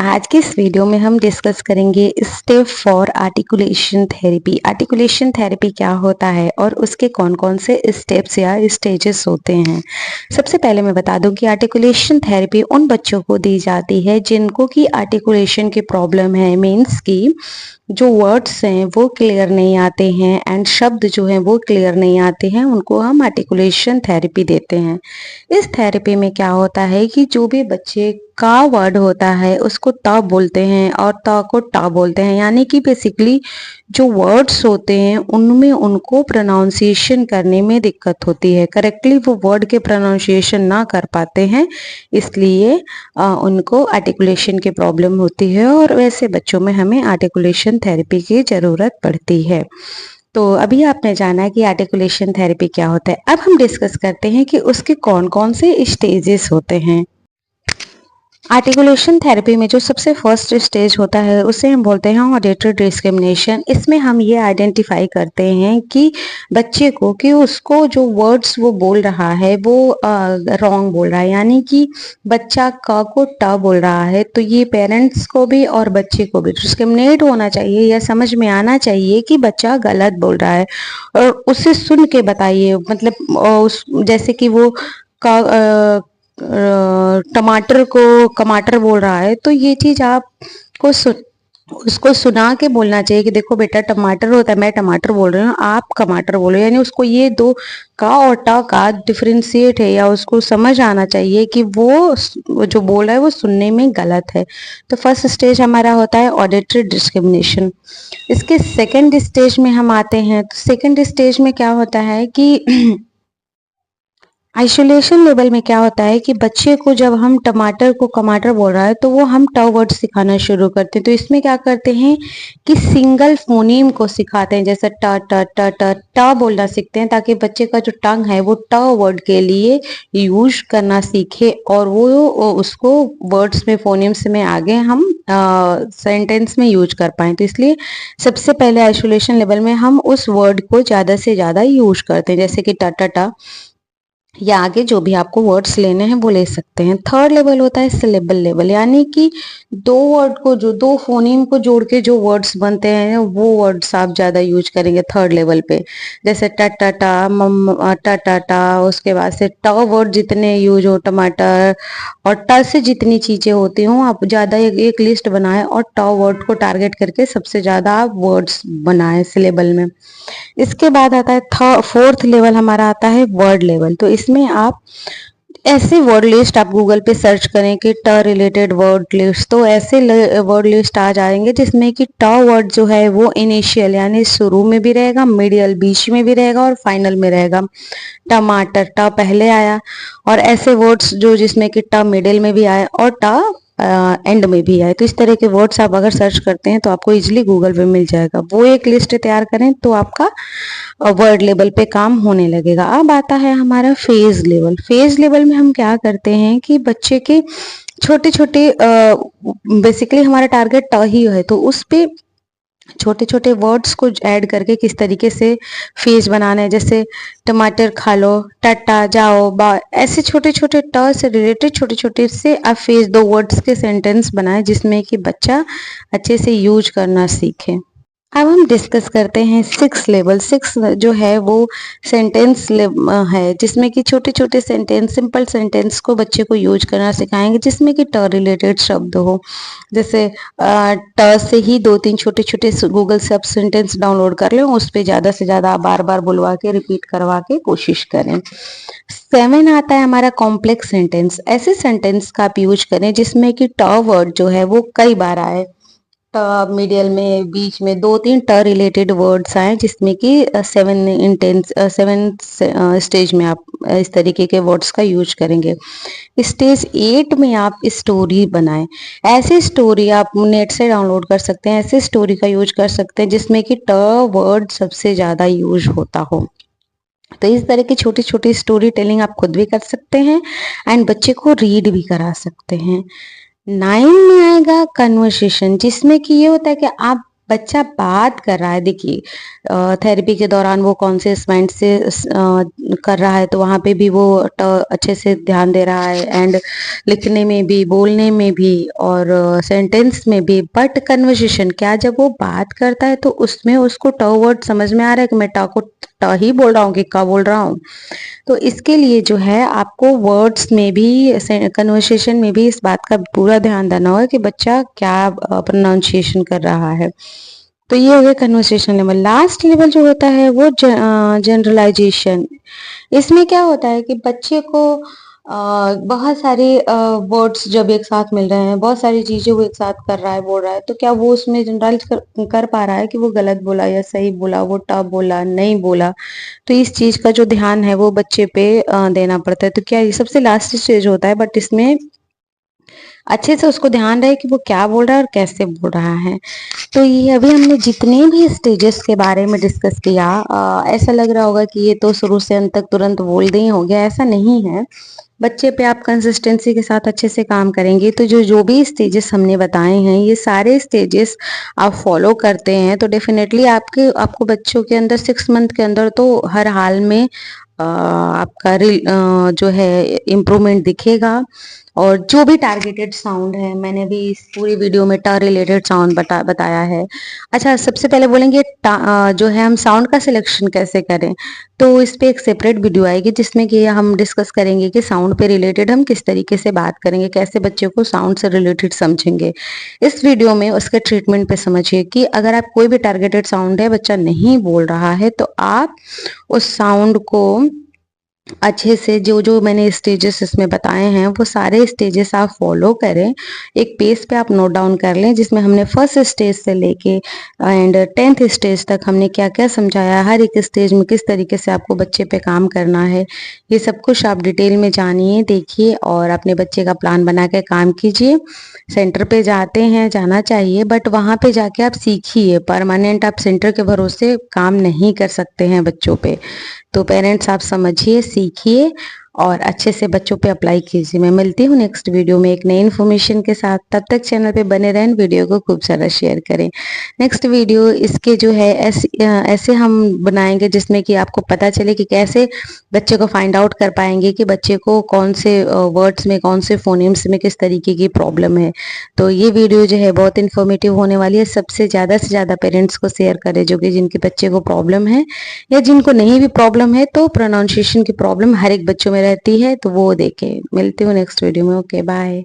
आज के इस वीडियो में हम डिस्कस करेंगे step for articulation therapy. Articulation therapy क्या होता है और उसके कौन कौन से स्टेप्स या स्टेजेस होते हैं। सबसे पहले मैं बता दूं कि आर्टिकुलेशन थेरेपी उन बच्चों को दी जाती है जिनको की आर्टिकुलेशन की प्रॉब्लम है, मीन्स की जो वर्ड्स हैं वो क्लियर नहीं आते हैं एंड शब्द जो हैं वो क्लियर नहीं आते हैं, उनको हम आर्टिकुलेशन थेरेपी देते हैं। इस थेरेपी में क्या होता है कि जो भी बच्चे का वर्ड होता है उसको त बोलते हैं और त को टा बोलते हैं, यानी कि बेसिकली जो वर्ड्स होते हैं उनमें उनको प्रोनाउंसिएशन करने में दिक्कत होती है, करेक्टली वो वर्ड के प्रोनाउंसिएशन ना कर पाते हैं, इसलिए उनको आर्टिकुलेशन की प्रॉब्लम होती है और वैसे बच्चों में हमें आर्टिकुलेशन थेरेपी की ज़रूरत पड़ती है। तो अभी आपने जाना कि आर्टिकुलेशन थेरेपी क्या होता है। अब हम डिस्कस करते हैं कि उसके कौन कौन से स्टेजेस होते हैं। आर्टिकुलेशन थेरेपी में जो सबसे फर्स्ट स्टेज होता है उसे हम बोलते हैं ऑडिटरी डिस्क्रिमिनेशन। इसमें हम ये आइडेंटिफाई करते हैं कि बच्चे को कि उसको जो वर्ड्स वो बोल रहा है वो रॉन्ग बोल रहा है, यानी कि बच्चा क को ट बोल रहा है, तो ये पेरेंट्स को भी और बच्चे को भी डिस्क्रिमिनेट होना चाहिए या समझ में आना चाहिए कि बच्चा गलत बोल रहा है और उसे सुन के बताइए, मतलब उस जैसे कि वो का टमाटर को कमाटर बोल रहा है, तो ये चीज आपको उसको सुना के बोलना चाहिए कि देखो बेटा टमाटर होता है, मैं टमाटर बोल रही हूँ, आप टमाटर बोलो, यानी उसको ये दो का और टा का डिफरेंशिएट है या उसको समझ आना चाहिए कि वो जो बोल रहा है वो सुनने में गलत है। तो फर्स्ट स्टेज हमारा होता है ऑडिटरी डिस्क्रिमिनेशन। इसके सेकंड स्टेज में हम आते हैं, तो सेकंड स्टेज में क्या होता है कि आइसोलेशन लेवल में क्या होता है कि बच्चे को जब हम टमाटर को कमाटर बोल रहा है तो वो हम ट वर्ड सिखाना शुरू करते हैं। तो इसमें क्या करते हैं कि सिंगल फोनीम को सिखाते हैं, जैसे ट ट ट ट ट बोलना सीखते हैं ताकि बच्चे का जो टंग है वो ट वर्ड के लिए यूज करना सीखे और वो उसको वर्ड्स में फोनीम्स में आगे हम सेंटेंस में यूज कर पाए। तो इसलिए सबसे पहले आइसोलेशन लेवल में हम उस वर्ड को ज्यादा से ज्यादा यूज करते हैं, जैसे कि ट ट ट या आगे जो भी आपको वर्ड्स लेने हैं वो ले सकते हैं। थर्ड लेवल होता है सिलेबल लेवल, यानी कि दो वर्ड को जो दो फोनीम को जोड़ के जो वर्ड्स बनते हैं वो वर्ड्स आप ज्यादा यूज करेंगे थर्ड लेवल पे, जैसे टा टा टा मम टा टा टा, उसके बाद से ट वर्ड जितने यूज हो टमाटर और ट से जितनी चीजें होती हों आप ज्यादा एक लिस्ट बनाएं और ट वर्ड को टारगेट करके सबसे ज्यादा आप वर्ड्स बनाएं सिलेबल में। इसके बाद आता है फोर्थ लेवल हमारा आता है वर्ड लेवल। तो इसमें आप ऐसे वर्ड लिस्ट आप गूगल पे सर्च करें कि ट रिलेटेड वर्ड लिस्ट, तो ऐसे वर्ड लिस्ट आ जाएंगे जिसमें कि ट वर्ड जो है वो इनिशियल यानी शुरू में भी रहेगा, मिडियल बीच में भी रहेगा और फाइनल में रहेगा। टमाटर ट पहले आया, और ऐसे वर्ड्स जो जिसमें कि ट मिडिल में भी आए और ट एंड में भी आए। तो इस तरह के वर्ड्स आप अगर सर्च करते हैं तो आपको इजीली गूगल पे मिल जाएगा। वो एक लिस्ट तैयार करें तो आपका वर्ड लेवल पे काम होने लगेगा। अब आता है हमारा फेज लेवल। फेज लेवल में हम क्या करते हैं कि बच्चे के छोटे छोटे बेसिकली हमारा टारगेट ट ही है, तो उस पे छोटे छोटे वर्ड्स को ऐड करके किस तरीके से फेज बनाना है, जैसे टमाटर खा लो, टटा जाओ बा, ऐसे छोटे छोटे ट से रिलेटेड छोटे छोटे से आप फेज दो वर्ड्स के सेंटेंस बनाए जिसमें कि बच्चा अच्छे से यूज करना सीखे। अब हम डिस्कस करते हैं सिक्स लेवल। सिक्स जो है वो सेंटेंस है जिसमें कि छोटे छोटे सेंटेंस, सिंपल सेंटेंस को बच्चे को यूज करना सिखाएंगे जिसमें कि ट रिलेटेड शब्द हो, जैसे ट से ही दो तीन छोटे छोटे गूगल से आप सेंटेंस डाउनलोड कर लें, उस पर ज्यादा से ज्यादा बार बार बुलवा के रिपीट करवा के कोशिश करें। 7 आता है हमारा कॉम्प्लेक्स सेंटेंस। ऐसे सेंटेंस का आप यूज करें जिसमें कि ट वर्ड जो है वो कई बार आए, ट मिडियल में बीच में दो तीन ट रिलेटेड वर्ड्स आए जिसमें कि 7 स्टेज में आप इस तरीके के वर्ड्स का यूज करेंगे। स्टेज 8 में आप स्टोरी बनाएं। ऐसी स्टोरी आप नेट से डाउनलोड कर सकते हैं, ऐसे स्टोरी का यूज कर सकते हैं जिसमें कि ट वर्ड सबसे ज्यादा यूज होता हो। तो इस तरह की छोटी छोटी स्टोरी टेलिंग आप खुद भी कर सकते हैं एंड बच्चे को रीड भी करा सकते हैं। 9 में आएगा कन्वर्सेशन, जिसमें कि ये होता है कि आप बच्चा बात कर रहा है, देखिए थेरेपी के दौरान वो कॉन्शियस माइंड से कर रहा है, तो वहाँ पे भी वो अच्छे से ध्यान दे रहा है, एंड लिखने में भी, बोलने में भी, और सेंटेंस में भी। बट कन्वर्सेशन क्या, जब वो बात करता है तो उसमें उसको ट वर्ड समझ में आ रहा है कि मैं ट को ट ही बोल रहा हूँ कि क बोल रहा हूँ। तो इसके लिए जो है आपको वर्ड्स में भी, कन्वर्सेशन में भी इस बात का पूरा ध्यान देना होगा कि बच्चा क्या प्रोनाउंसिएशन कर रहा है। तो ये हो गया कन्वर्सेशन लेवल। लास्ट लेवल जो होता है वो जनरलाइजेशन। इसमें क्या होता है कि बच्चे को बहुत सारे वर्ड्स जब एक साथ मिल रहे हैं, बहुत सारी चीजें वो एक साथ कर रहा है, बोल रहा है, तो क्या वो उसमें जनरलाइज कर पा रहा है कि वो गलत बोला या सही बोला, वो टफ बोला, नहीं बोला। तो इस चीज का जो ध्यान है वो बच्चे पे देना पड़ता है। तो क्या ये सबसे लास्ट स्टेज होता है, बट इसमें अच्छे से उसको ध्यान रहे कि वो क्या बोल रहा है और कैसे बोल रहा है। तो ये अभी हमने जितने भी स्टेजेस के बारे में डिस्कस किया, ऐसा लग रहा होगा कि ये तो शुरू से अंत तक तुरंत बोल दे ही हो गया, ऐसा नहीं है। बच्चे पे आप कंसिस्टेंसी के साथ अच्छे से काम करेंगे तो जो जो भी स्टेजेस हमने बताए हैं, ये सारे स्टेजेस आप फॉलो करते हैं तो डेफिनेटली आपको बच्चों के अंदर 6 मंथ के अंदर तो हर हाल में आपका जो है इम्प्रूवमेंट दिखेगा। और जो भी टारगेटेड साउंड है, मैंने भी इस पूरी वीडियो में ट रिलेटेड साउंड बताया है। अच्छा, सबसे पहले बोलेंगे जो है हम साउंड का सिलेक्शन कैसे करें। तो इस पे एक सेपरेट वीडियो आएगी जिसमें कि हम डिस्कस करेंगे कि साउंड पे रिलेटेड हम किस तरीके से बात करेंगे, कैसे बच्चे को साउंड से रिलेटेड समझेंगे। इस वीडियो में उसके ट्रीटमेंट पे समझिए कि अगर आप कोई भी टारगेटेड साउंड है, बच्चा नहीं बोल रहा है, तो आप उस साउंड को अच्छे से जो जो मैंने स्टेजेस इसमें बताए हैं वो सारे स्टेजेस आप फॉलो करें। एक पेज पे आप नोट डाउन कर लें जिसमें हमने फर्स्ट स्टेज से लेके एंड 10th स्टेज तक हमने क्या क्या समझाया, हर एक स्टेज में किस तरीके से आपको बच्चे पे काम करना है, ये सब कुछ आप डिटेल में जानिए, देखिए और अपने बच्चे का प्लान बना के काम कीजिए। सेंटर पे जाते हैं, जाना चाहिए, बट वहाँ पे जाके आप सीखिए। परमानेंट आप सेंटर के भरोसे काम नहीं कर सकते हैं बच्चों पे। तो पेरेंट्स आप समझिए, सीखिए और अच्छे से बच्चों पे अप्लाई कीजिए। मैं मिलती हूँ नेक्स्ट वीडियो में एक नई इन्फॉर्मेशन के साथ। तब तक चैनल पे बने रहें, वीडियो को खूब सारा शेयर करें। नेक्स्ट वीडियो इसके जो है ऐसे हम बनाएंगे जिसमें कि आपको पता चले कि कैसे बच्चे को फाइंड आउट कर पाएंगे कि बच्चे को कौन से वर्ड्स में, कौन से फोनेम्स में किस तरीके की प्रॉब्लम है। तो ये वीडियो जो है बहुत इन्फॉर्मेटिव होने वाली है। सबसे ज़्यादा से ज़्यादा पेरेंट्स को शेयर करें जो कि जिनके बच्चे को प्रॉब्लम है, या जिनको नहीं भी प्रॉब्लम है तो प्रोनाउंसिएशन की प्रॉब्लम हर एक बच्चों में रहती है, तो वो देखें। मिलते हो नेक्स्ट वीडियो में। Okay, bye.